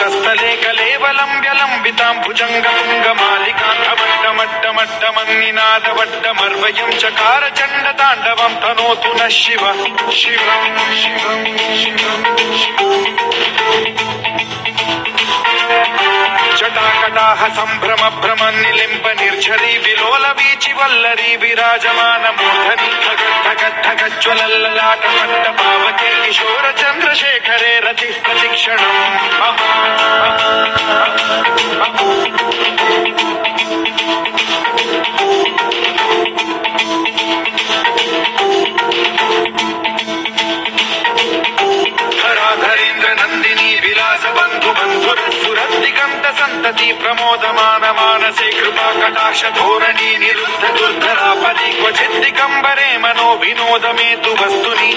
కూటస్థలే కలేవలంబ్యలంబితాం భుజంగమట్టమట్టమట్టమన్నినాదవడ్డమర్వయం చకార చండ తాండవం తనోతు న శివ శివం శివం శివం జటాకటాహ సంభ్రమ భ్రమన్నిలింప నిర్ఝరీ విలోల వీచి వల్లరీ విరాజమాన మూర్ధని ఠగజ్వలల్లలాట పట్ట పావకే కిశోర చంద్రశేఖరే రతి ప్రతిక్షణం ధరాధరేంద్ర నందిని విలాస బంధు బంధుర సురద్దిగంత సంతతి ప్రమోదమాన మానసే కృపా కటాక్ష ధోరణి నిరుద్ధ దుర్ధరాపది క్వచిద్దిగంబరే మనో వినోదమేతు వస్తుని